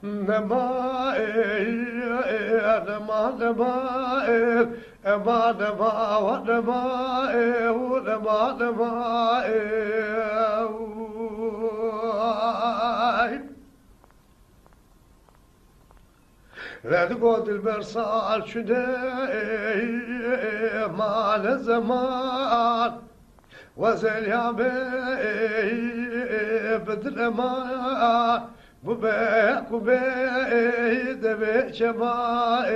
نما نما نما نما نما نما نما رد قد البرصال شده مال زمان وزل يا بدر ما ببيك وبيد بشماء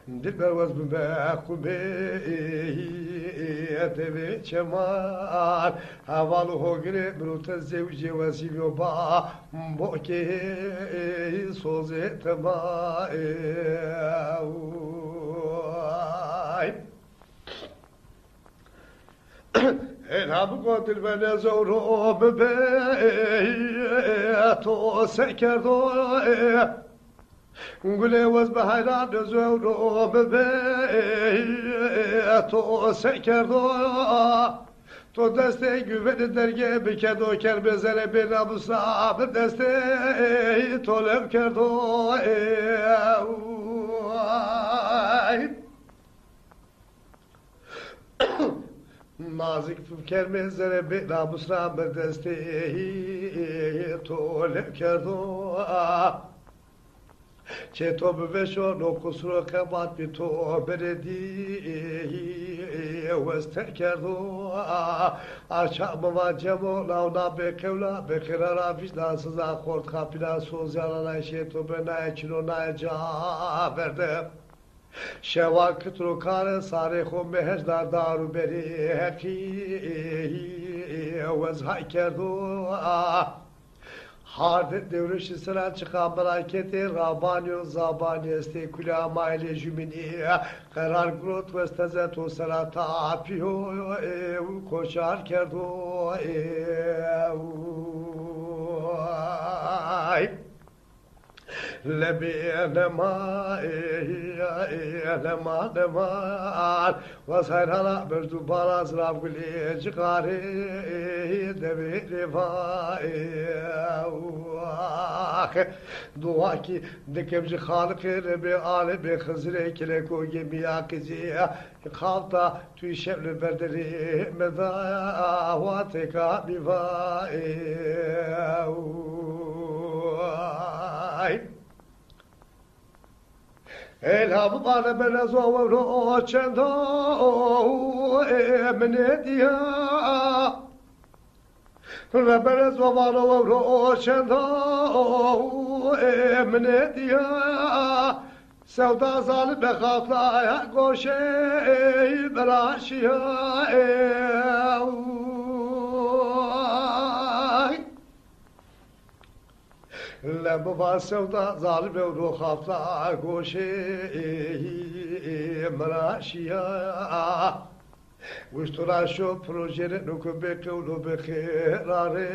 دلبر وز ببيك وبيد بشماء هواله قريب بروت الزوج وسيلو با بوكي صوزي تماء الهب قاتل بنا زورو ببيتو سكردو قولي وز بحيران زورو ببيتو سكردو تو دسته güveni derge bikedo kerbezere bir nabusa bir deste tolem kerdo nazik kermezere bir nabusa bir deste tolem kerdo چه تو بشو نو قصر کبات بی تو بردی وستر کردو آشام و جمو لاونا بکولا بکرارا ویجدان سزا خورد خاپینا سوزیانا نایشه تو بنای چلو نای جا برده شوا کترو کار ساره خو مهجدار دارو بری هکی وزهای کردو Hardet devrişi sıra çıkan bereketi Rabani o zabani este kula maile jümini karar grot ve stezet o sıra tapiyo koşar kerdo لبينما لما دمان وسهرنا بردو باراز رابقلي جقاري دبي رفاي دواكي دكبجي خالق ربي آل بخزري كلكو جميع كزي خالطة توي شبل بردري مذا واتكا بفاي الهب بار بنا زورو چندو من دیا ربنا زورو چندو من دیا سودا زال بخاطا گوشه براشیا لبوا سودا ظالم و خافتا گوشه مراشیا وشتراشو پروژه نکو بکولو بخیراره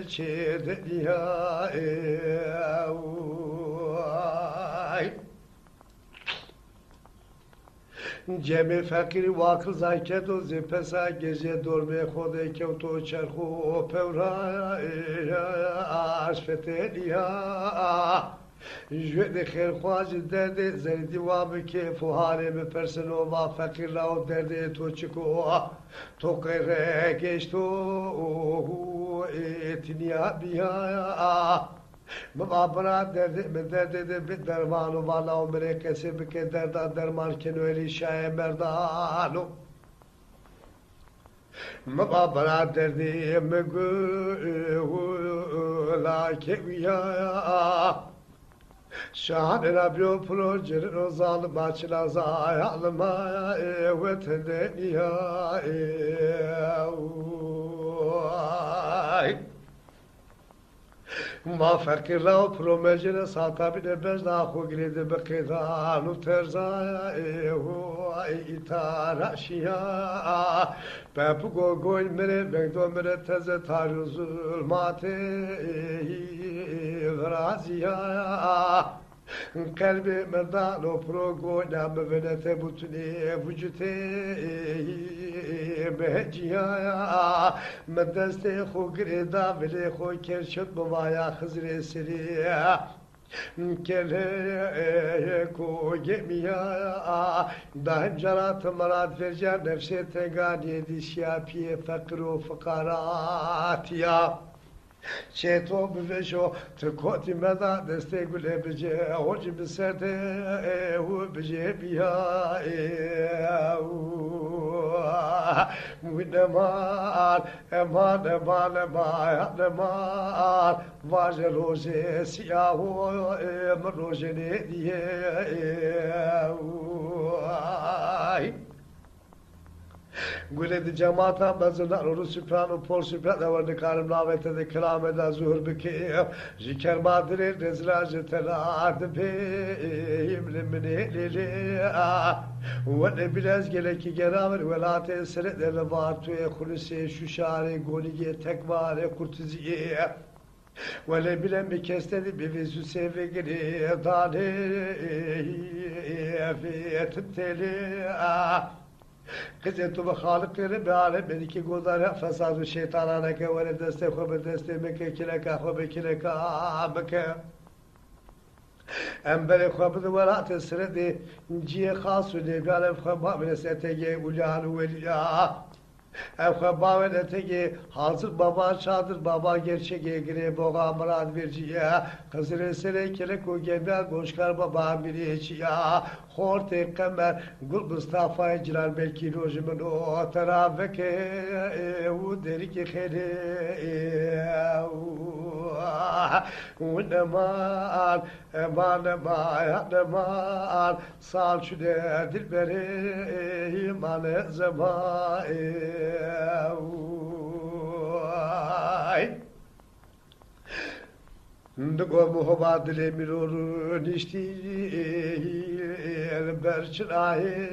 چه دنیا جمع فقیر واقع زکت و زپسا گزه درمه خوده که تو چرخو پورا اشفتلیا جوید خیر خواج درد زردی وام که فوهانه بپرسنو و فقیر لاو درد تو چکو تو قیره گشتو اتنیا بیا بابا برا درد به درمانو والا عمره کسی بکه درد درمان کنویلی شای مردانو بابا برا درد مگو لاکه ویا شهر ربیو پروژه رو ظالم بچلا زای علما وطن دنیا ما فکر را پرومجر ساتابی بجنا خو گرید بقیدان و ترزای و ایتارشیا پپو گوی مره بگدو مره تز تاری ظلمات ورازیا قلبي مردان وبروغونا مبنته بطني وجتي بهجيا مدستي خو قريدا بلي خو كرشت بوايا خزري سريع Kele ko gemiya daim carat marat vereceğim nefse tegani dişya piye fakru fakarat ya Çeto büveşo tıkoti meda destekle bece hoci biserte hu bece biya Müneman eman eman eman eman Vaje roje siyahu em roje ne diye Güledi cemaata bazılar oru süprano pol süprano vardı karım lavete de kelameda zuhur bükeyim Jiker madri rezlacı teladı beyim limini lili Ve biraz geleki geraver velate seret ele vartuye kulüse şuşare golige tekvare kurtuziye Vele bilen bir kestedi bir vizü sevgili dani efiyetim teli Kızetu ve halıkları be alem beniki godara fesadu şeytanana ke vere deste khobe deste meke kileka khobe kileka meke Embere khobe de velat sredi ciye khasu de be alem khobe bile setege ulan veliya Evhe bavet eteki hazır baba çadır baba gerçeğe gire boğa murad verciye Kızır sere kelek o gebel goşkar baba biriçiye Horte kemer gul Mustafa icral belki lojimin o tarafeke u deriki khede Uneman eman eman sal şu derdir beri iman zaman Ndgo muhabbadile mirorun işti berçinayı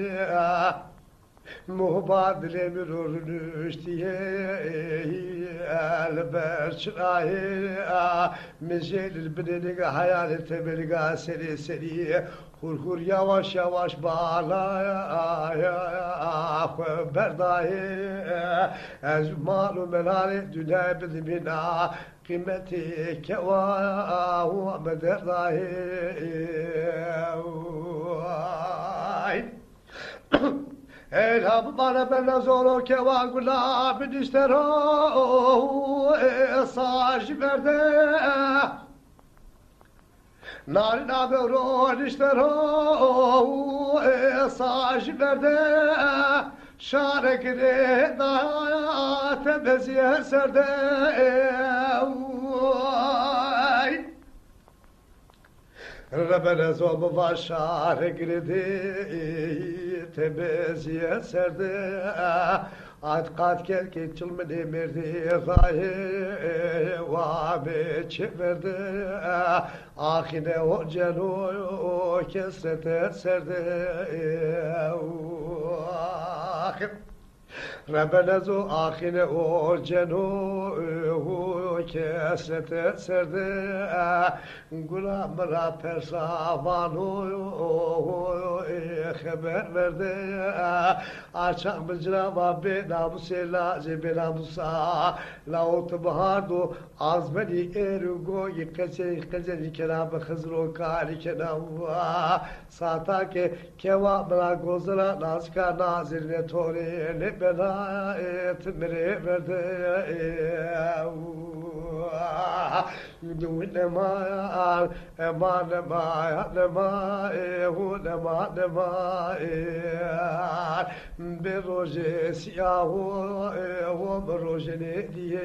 Muhabbadile mirorun işti berçinayı Mezelil binelik hayalete belga seri seri Hur hur yavaş yavaş bağlaya berdayı Ez malum melale dünya bilimina Kıymeti keva mederdayı Elham bana ben nazoro keva gulabin istero Saj verde Narin abi rol istero Saj verde Şare gire da tebeziye serde Rebele zobu var şare girdi tebeziye serde At kat kel keçilme demirdi gaye vabe çevirdi Ahine o celo kesrete serde Rebelezu ahine o ceno kesrete serde Gulamra persavanu haber verdi Açak mıcrava be namusela zebe namusa Laut bahardu azmeni erugo yıkese kelamı hızro kari kenavva Sata ke keva bla gozla nazka nazirine tori ne bela etmire verdi Eman eman eman bir roje siyahu bir roje ne diye